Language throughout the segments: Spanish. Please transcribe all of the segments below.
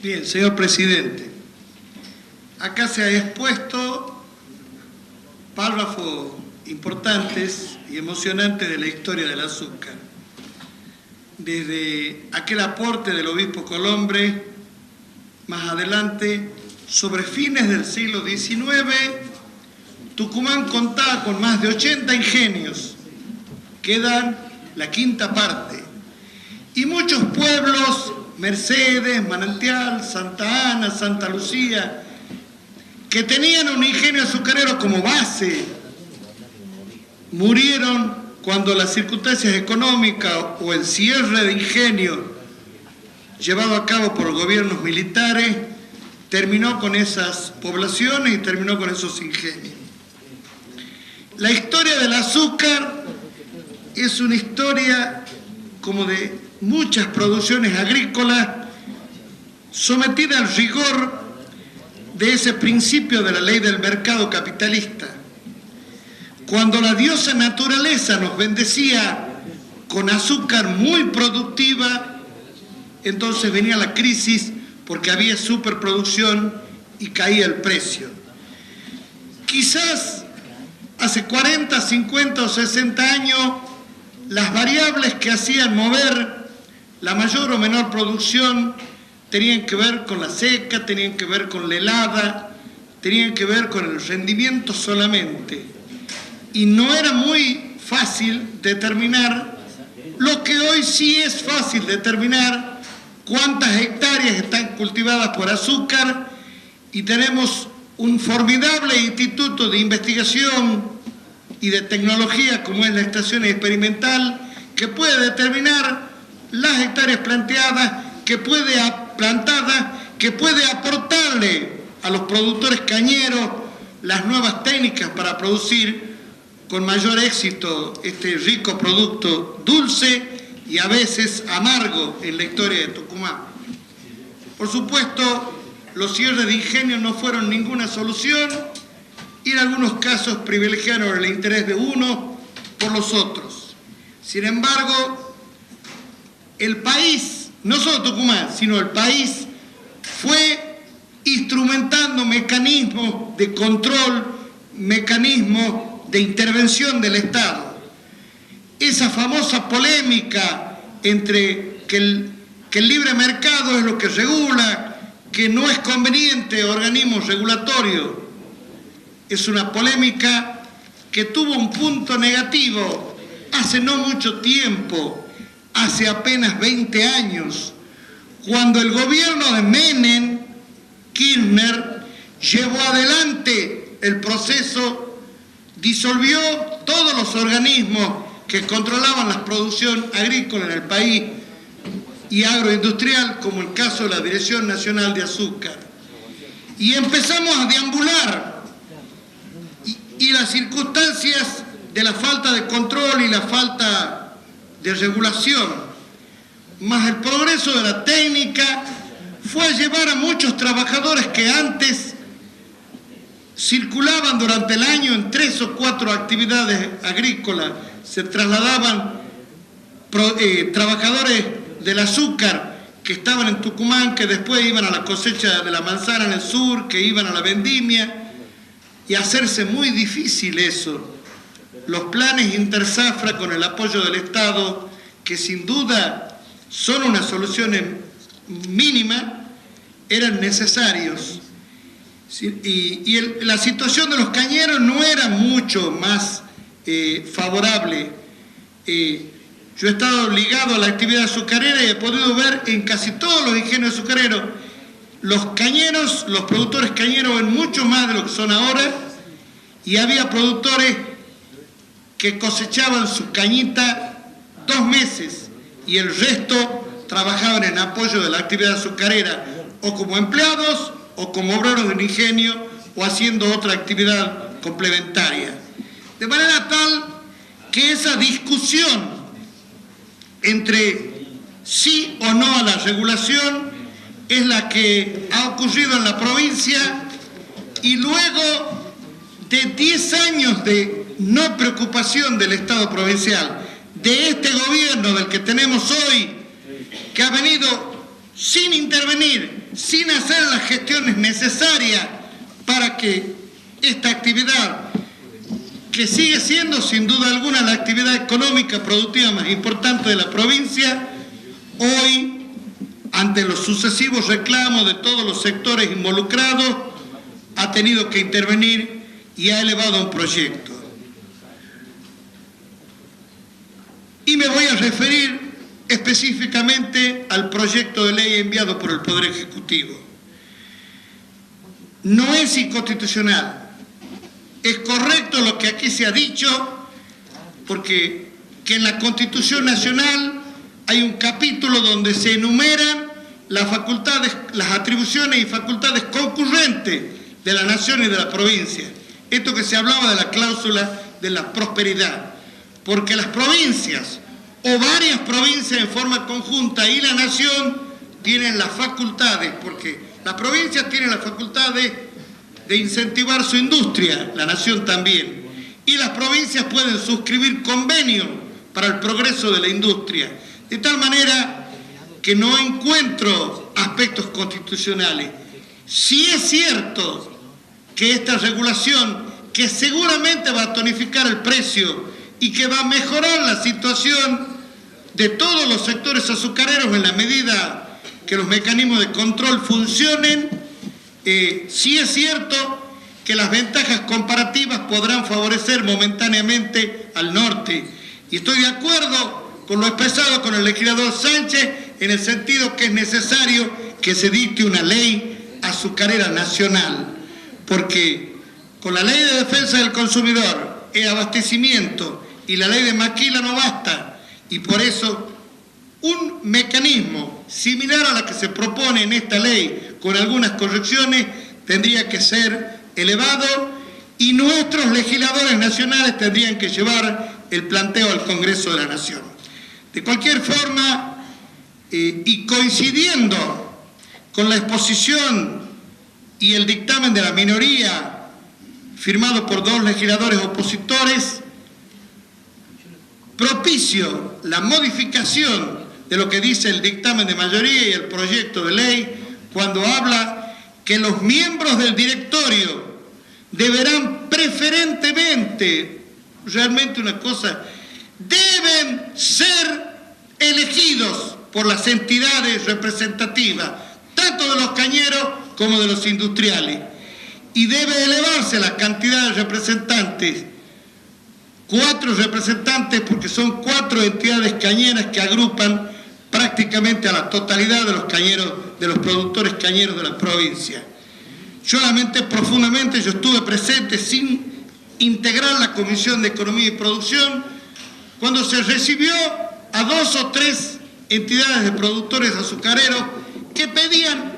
Bien, señor presidente, acá se ha expuesto párrafos importantes y emocionantes de la historia del azúcar. Desde aquel aporte del obispo Colombre, más adelante, sobre fines del siglo XIX, Tucumán contaba con más de 80 ingenios, que dan la quinta parte, y muchos pueblos, Mercedes, Manantial, Santa Ana, Santa Lucía, que tenían un ingenio azucarero como base, murieron cuando las circunstancias económicas o el cierre de ingenio llevado a cabo por gobiernos militares terminó con esas poblaciones y terminó con esos ingenios. La historia del azúcar es una historia como de muchas producciones agrícolas sometidas al rigor de ese principio de la ley del mercado capitalista. Cuando la diosa naturaleza nos bendecía con azúcar muy productiva, entonces venía la crisis porque había superproducción y caía el precio. Quizás hace 40, 50 o 60 años las variables que hacían mover la mayor o menor producción tenían que ver con la seca, tenían que ver con la helada, tenían que ver con el rendimiento solamente. Y no era muy fácil determinar lo que hoy sí es fácil determinar, cuántas hectáreas están cultivadas por azúcar, y tenemos un formidable instituto de investigación y de tecnología como es la Estación Experimental, que puede determinar las hectáreas plantadas, que puede aportarle a los productores cañeros las nuevas técnicas para producir con mayor éxito este rico producto dulce y a veces amargo en la historia de Tucumán. Por supuesto, los cierres de ingenios no fueron ninguna solución y en algunos casos privilegiaron el interés de unos por los otros. Sin embargo, el país, no solo Tucumán, sino el país, fue instrumentando mecanismos de control, mecanismos de intervención del Estado. Esa famosa polémica entre que el libre mercado es lo que regula, que no es conveniente organismos regulatorios, es una polémica que tuvo un punto negativo hace no mucho tiempo, hace apenas 20 años, cuando el gobierno de Menem, Kirchner, llevó adelante el proceso, disolvió todos los organismos que controlaban la producción agrícola en el país y agroindustrial, como el caso de la Dirección Nacional de Azúcar. Y empezamos a deambular, y las circunstancias de la falta de control y la falta de regulación, más el progreso de la técnica, fue a llevar a muchos trabajadores que antes circulaban durante el año en 3 o 4 actividades agrícolas, se trasladaban trabajadores del azúcar que estaban en Tucumán, que después iban a la cosecha de la manzana en el sur, que iban a la vendimia, y hacerse muy difícil eso. Los planes interzafra con el apoyo del Estado, que sin duda son una solución mínima, eran necesarios. La situación de los cañeros no era mucho más favorable. Yo he estado ligado a la actividad azucarera y he podido ver en casi todos los ingenios azucareros los cañeros, los productores cañeros ven mucho más de lo que son ahora, y había productores que cosechaban su cañita 2 meses y el resto trabajaban en apoyo de la actividad azucarera, o como empleados, o como obreros de un ingenio, o haciendo otra actividad complementaria. De manera tal que esa discusión entre sí o no a la regulación es la que ha ocurrido en la provincia, y luego de 10 años de no preocupación del Estado provincial, de este gobierno del que tenemos hoy, que ha venido sin intervenir, sin hacer las gestiones necesarias para que esta actividad, que sigue siendo sin duda alguna la actividad económica productiva más importante de la provincia, hoy, ante los sucesivos reclamos de todos los sectores involucrados, ha tenido que intervenir y ha elevado un proyecto. Y me voy a referir específicamente al proyecto de ley enviado por el Poder Ejecutivo. No es inconstitucional. Es correcto lo que aquí se ha dicho, porque que en la Constitución Nacional hay un capítulo donde se enumeran las facultades, las atribuciones y facultades concurrentes de la nación y de la provincia. Esto que se hablaba de la cláusula de la prosperidad, porque las provincias o varias provincias en forma conjunta y la nación tienen las facultades, porque las provincias tienen las facultades de incentivar su industria, la nación también, y las provincias pueden suscribir convenios para el progreso de la industria, de tal manera que no encuentro aspectos constitucionales. Sí es cierto que esta regulación, que seguramente va a tonificar el precio y que va a mejorar la situación de todos los sectores azucareros en la medida que los mecanismos de control funcionen, sí es cierto que las ventajas comparativas podrán favorecer momentáneamente al norte. Y estoy de acuerdo con lo expresado con el legislador Sánchez en el sentido que es necesario que se dicte una ley azucarera nacional, porque con la ley de defensa del consumidor, el abastecimiento y la ley de maquila no basta, y por eso un mecanismo similar a la que se propone en esta ley, con algunas correcciones, tendría que ser elevado, y nuestros legisladores nacionales tendrían que llevar el planteo al Congreso de la Nación. De cualquier forma, y coincidiendo con la exposición y el dictamen de la minoría firmado por 2 legisladores opositores, propicio la modificación de lo que dice el dictamen de mayoría y el proyecto de ley, cuando habla que los miembros del directorio deberán preferentemente, realmente una cosa, deben ser elegidos por las entidades representativas, tanto de los cañeros como de los industriales, y debe elevarse la cantidad de representantes, 4 representantes, porque son 4 entidades cañeras que agrupan prácticamente a la totalidad de los cañeros, de los productores cañeros de la provincia. Yo lamenté profundamente, yo estuve presente sin integrar la Comisión de Economía y Producción, cuando se recibió a 2 o 3 entidades de productores azucareros que pedían,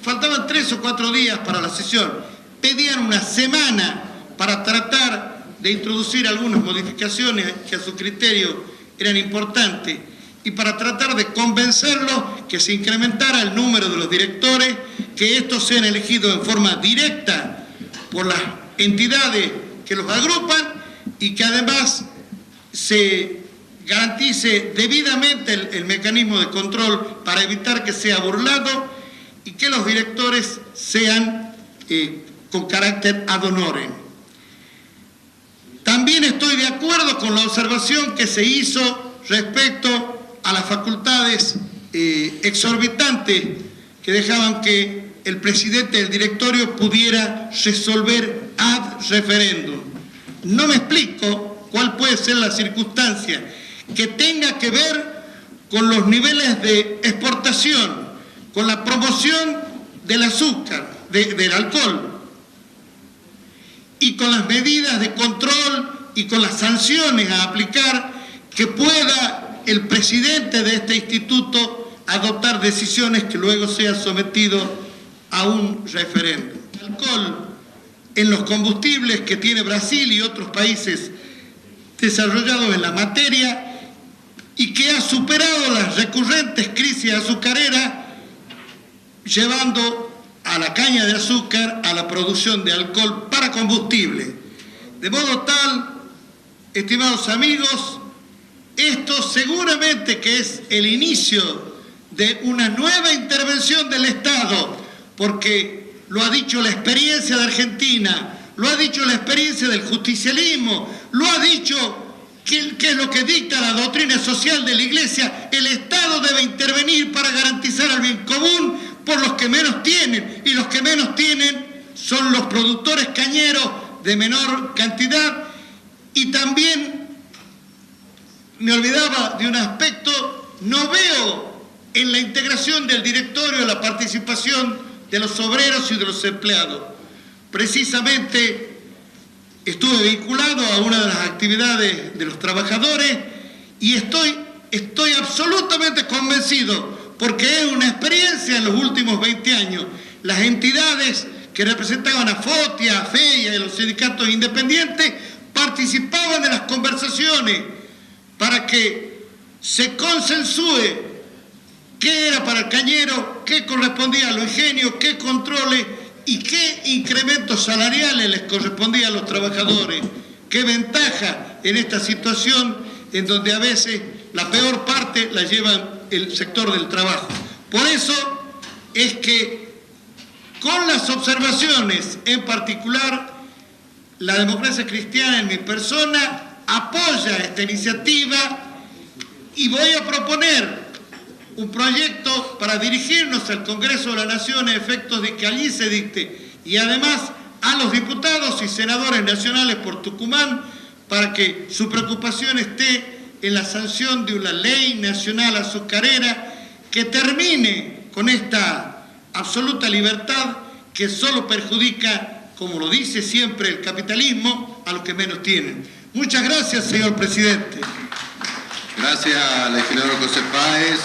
faltaban 3 o 4 días para la sesión, pedían una semana para tratar de introducir algunas modificaciones que a su criterio eran importantes y para tratar de convencerlos que se incrementara el número de los directores, que estos sean elegidos en forma directa por las entidades que los agrupan y que además se garantice debidamente el mecanismo de control para evitar que sea burlado y que los directores sean con carácter ad honorem. También estoy de acuerdo con la observación que se hizo respecto a las facultades exorbitantes que dejaban que el presidente del directorio pudiera resolver ad referendum. No me explico cuál puede ser la circunstancia que tenga que ver con los niveles de exportación, con la promoción del azúcar, del alcohol, y con las medidas de control y con las sanciones a aplicar, que pueda el presidente de este instituto adoptar decisiones que luego sea sometido a un referéndum. El alcohol en los combustibles que tiene Brasil y otros países desarrollados en la materia, y que ha superado las recurrentes crisis azucareras, llevando a la caña de azúcar a la producción de alcohol para combustible. De modo tal, estimados amigos, esto seguramente que es el inicio de una nueva intervención del Estado, porque lo ha dicho la experiencia de Argentina, lo ha dicho la experiencia del justicialismo, lo ha dicho que es lo que dicta la doctrina social de la Iglesia. El Estado debe intervenir para garantizar el bien común por los que menos tienen, y los que menos tienen son los productores cañeros de menor cantidad. Y también me olvidaba de un aspecto: no veo en la integración del directorio la participación de los obreros y de los empleados. Precisamente estuve vinculado a una de las actividades de los trabajadores y estoy absolutamente convencido, porque es una experiencia en los últimos 20 años. Las entidades que representaban a FOTIA, a FEIA y los sindicatos independientes participaban de las conversaciones para que se consensúe qué era para el cañero, qué correspondía a los ingenios, qué controles y qué incrementos salariales les correspondía a los trabajadores. Qué ventaja en esta situación en donde a veces la peor parte la lleva el sector del trabajo. Por eso es que, con las observaciones en particular, la Democracia Cristiana en mi persona apoya esta iniciativa, y voy a proponer un proyecto para dirigirnos al Congreso de la Nación a efectos de que allí se dicte, y además a los diputados y senadores nacionales por Tucumán, para que su preocupación esté en la sanción de una ley nacional azucarera que termine con esta absoluta libertad que solo perjudica, como lo dice siempre el capitalismo, a los que menos tienen. Muchas gracias, señor presidente. Gracias, legislador José Páez.